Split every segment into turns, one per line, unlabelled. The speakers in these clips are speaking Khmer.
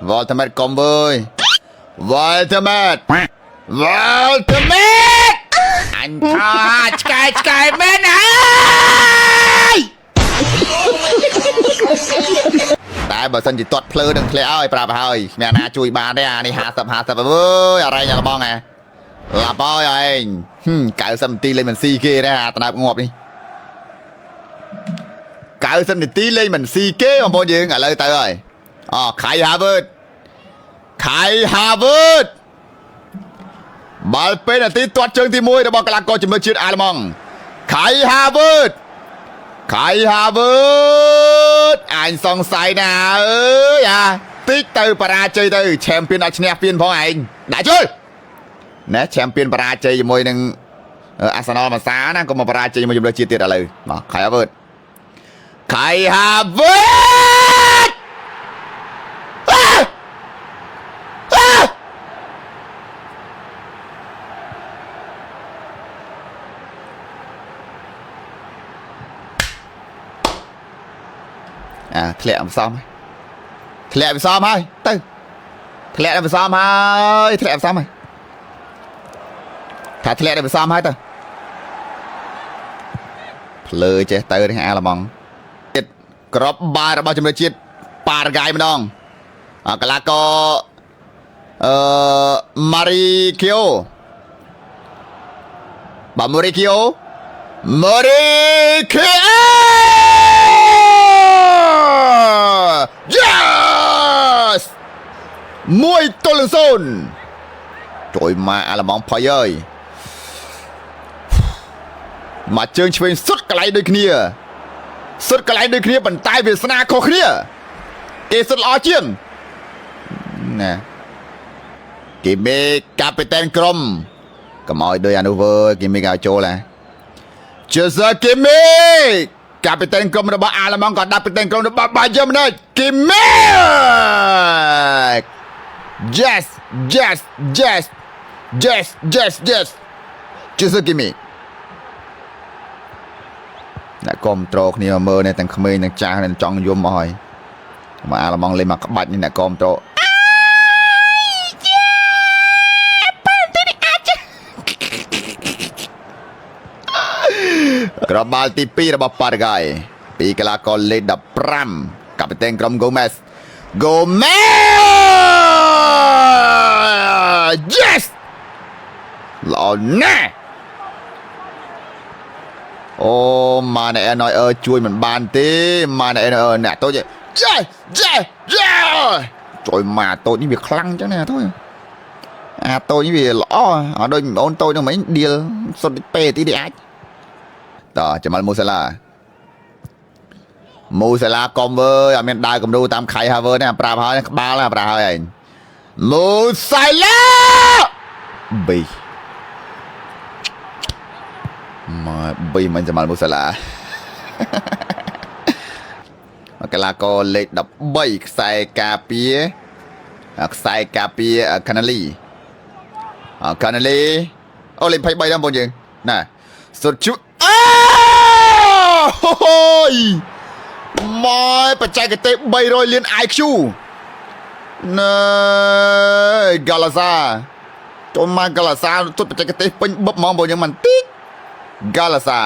Ultimate combo Ultimate Ultimate anh tha Sky bên ơi តែបើសិនជាទាត់ភ្លើនឹងធ្លាក់ឲ្យប្រាប់ហើយគ្មានណាជួយបានទេអានេះ50 50អើយអរ៉ៃញ៉ាំបងអាឡាប់ហើយឯង90 នាទីលេងមិនស៊ីគេទេអាតំណាប់ងាប់នេះ90 នាទីលេងមិនស៊ីគេបងប្អូនយើងឥឡូវទៅហើយខៃ Harvard បាល់ពេលនាទីទាត់ជើងទី1របស់កីឡាករជំនឿជាតិអាល្លឺម៉ង់ខៃ Harvard អញសង្ស័យណាអើយអាតិចទៅបរាជ័យទៅ Champion អត់ឈ្នះពៀនផងឯងដាក់ជុលណែ Champion បរាជ័យជាមួយនឹងArsenal មកសាណាកុំមកបរាជ័យជាមួយជំនឿជាតិទៀតឥឡូវមកខៃ Harvard ធ្លាក់ផ្សំហើយទៅធ្លាក់ផ្សំហើយធ្លាក់ផ្សំហើយថាធ្លាក់ផ្សំហើយទៅភ្លើចេះទៅនេះអាល្លឺម៉ង់ទៀតក្របបាល់របស់ជំនឿជាតិប៉ារ៉ាហ្គាយម្ដងកីឡាករម៉ារីគីអូម៉ារីគីអូYes 1-0ជួយមកអាល្លឺម៉ង់ផុយអើយមកជើងឆ្វេងសុទ្ធកន្លែងដូចគ្នាប៉ុន្តែវាសនាខុសគ្នាគេសុទ្ធល្អជាងណាគេមេកាពីតែនក្រុមកុំឲ្យដោយអានោះវើគេមេឲ្យចូលណាជើសគេមេកាពីតែនក្រុមរបស់អាល្លឺម៉ង់ក៏ដាក់ពីតែនក្រុមរបស់បាយ៉ឺនម្ដងគីមេ Yes ជឿសគីមេអ្នកគ្រប់ត្រូលគ្នាមើលនេះទាំងក្មេងទាំងចាស់នឹងចង់យំអស់ហើយមកអាល្លឺម៉ង់លេងមកក្បាច់នេះអ្នកគ្រប់ត្រូលក្របបាល់ទី2របស់ប៉ារ៉ាហ្គាយពីកីឡាករលេខ15កាពីតែនក្រុម Gomez Yes ល្អណាស់អូម៉ាណែណយជួយមិនបានទេម៉ាណែណយអ្នកតូចជួយមកតូចនេះវាខ្លាំងចឹងណាតូចតូចនេះវាល្អអត់ដូចអូនតូចនោះមិនឌីលសុទ្ធពេទីនេះអាចតើចាំមូសាឡាកុំវើអត់មានដើរគំរូតាមខៃ Harvard ទេប្រាប់ហើយក្បាលប្រាប់ហើយឯងមូសាឡា3មិនចាំមូសាឡាកីឡាករលេខ13ខ្សែការពារកាណាលីអូលេខ23ដល់បងយើងណាសុទ្ធជូមកបច្ចេកទេស300លាន IQ ណែកាឡាសាចូលមកកាឡាសាទុតបច្ចេកទេសពេញបឹបហ្មងបងយើងមិនតិចកាឡាសា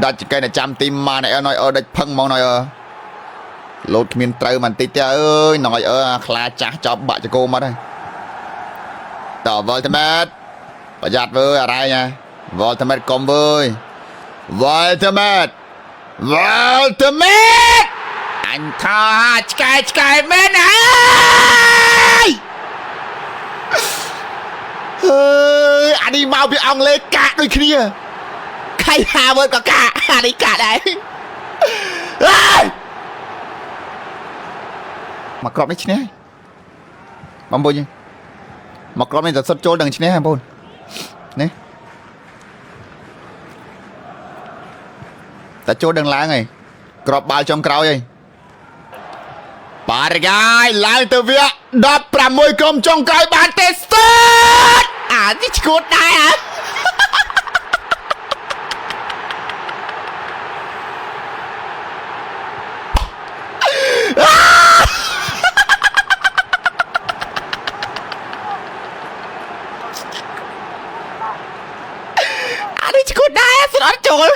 ដាច់ចកែចាំទីម៉ាណែអើយដាច់ផឹងហ្មងណយលោតគ្មានត្រូវមិនតិចទេអើយណយខ្លាចាស់ចប់បាក់ចកោមកហើយតវល់តមែតប្រយ័ត្នវើអរ៉ៃណាវល់តមែតកុំវើយវល់តមែតអញថាឆ្កែមែនហើយអានេះមកពីអង់គ្លេសកាក់ដូចគ្នាខៃ Harvard ក៏កាក់អានេះកាក់ដែរមកក្របនេះឈ្នះបងប្អូនមកក្របនេះតែសុទ្ធចូលដល់ឈ្នះបងប្អូននេះតែចូលដល់ឡើងហើយក្របបាល់ចុងក្រោយហើយប៉ារ៉ាហ្គាយឡើងទៅវា16ក្រុមចុងក្រោយបានទេស្ទើតអានេះឈួតដែរ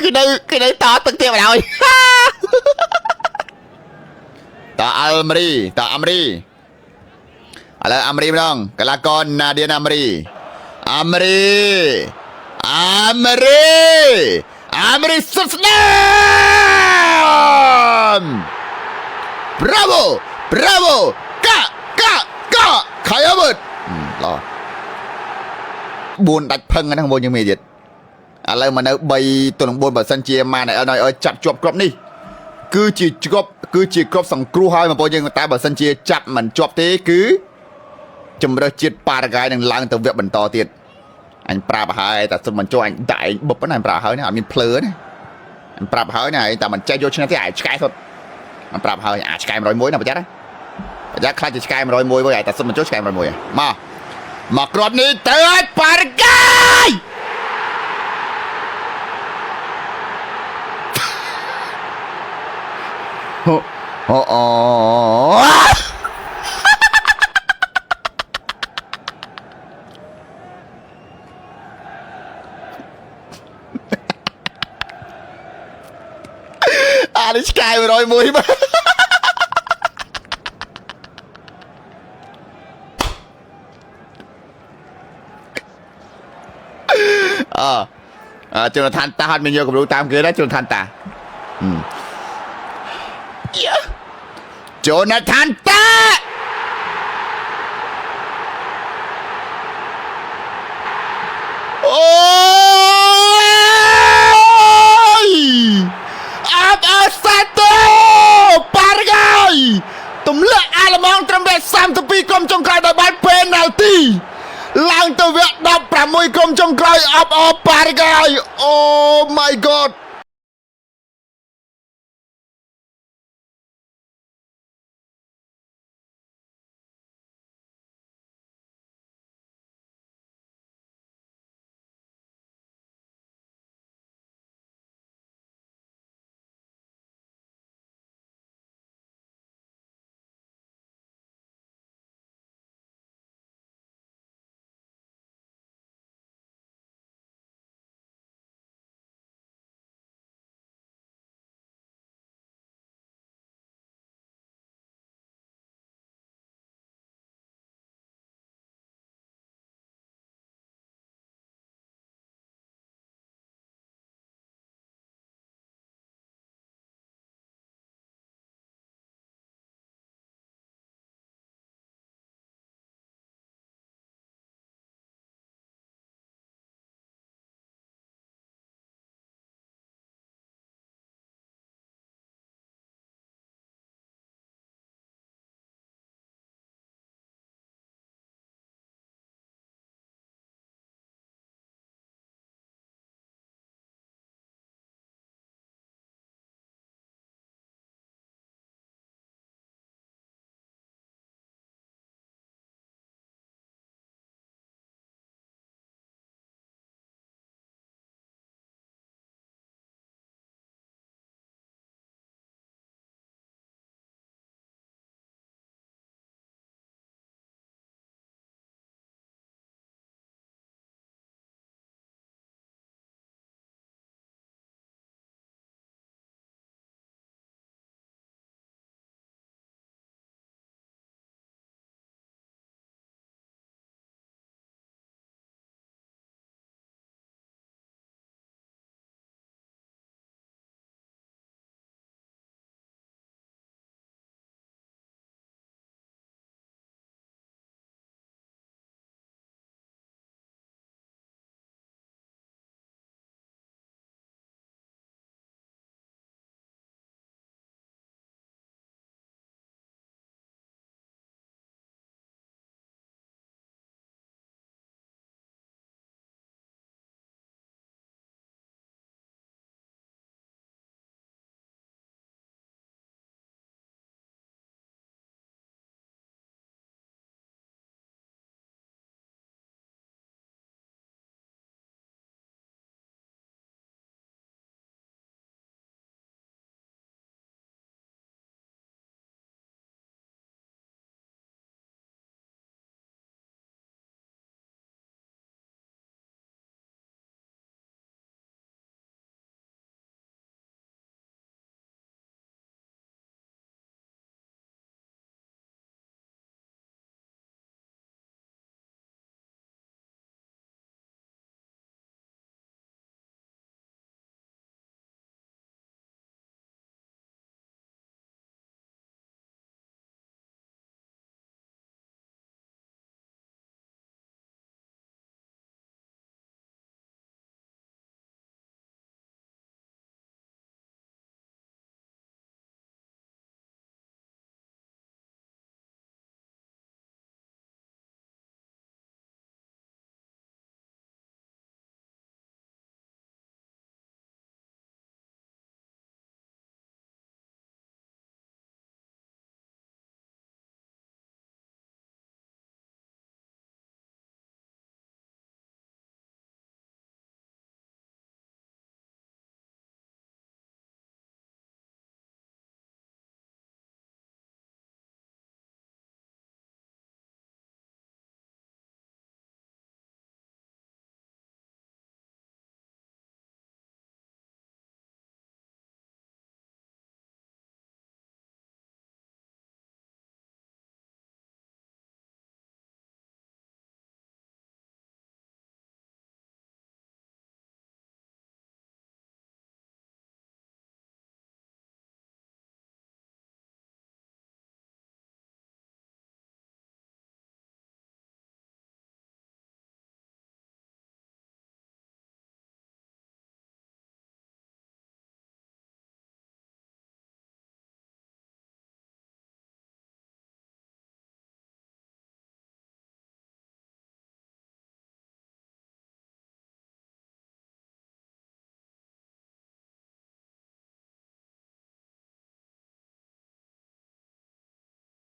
គេនៅតទឹកទៀតមកហើយតអាល់ម៉ារីតអាមរីឥឡូវអាមរីម្ដងកីឡាករណាឌៀនអាមរីអាមរីសុស្ដាម Bravoកាខៃអវតឡោ4ដាច់ផឹងហ្នឹងមកយើងមានទៀតឥឡូវមកនៅ3ទល់នឹង4បើសិនជាម៉ានឲ្យចាប់ជាប់គ្រាប់នេះគឺជាគ្រាប់សង្គ្រោះហើយបងប្អូនយើងតែបើសិនជាចាប់មិនជាប់ទេគឺជំរើសជាតិប៉ារ៉ាហ្គាយនឹងឡើងទៅវគ្គបន្តទៀតអញប្រាប់ហើយតែសុំមិនចូលអញដាក់ឯងបុបណាអញប្រាប់ហើយណាអត់មានភ្លើណាអញប្រាប់ហើយណាតែមិនចេះយកឈ្នះទេឯងឆ្កែសុទ្ធអញប្រាប់ហើយឆ្កែ101ណាប្រយ័ត្នណាប្រយ័ត្នខ្លាចជាឆ្កែ101មួយឯងតែសុំមិនចូលឆ្កែ101មកគ្រាប់នេះទៅឲ្យប៉ារ៉ាហ្គាយអូនេះឆ្កែ101មកជនឋានតាអត់មានយកគំរូតាមគេណាជនឋានតាជនឋានតាអូយអាប់អសាតូប៉ារ៉ាហ្គាយទម្លាក់អាល្លឺម៉ង់ត្រឹមតែ32ក្រុមចុងក្រោយដោយបានពេណាល់ទីឡើងទៅវគ្គ16ក្រុមចុងក្រោយអបអប៉ារ៉ាហ្គាយអូ my god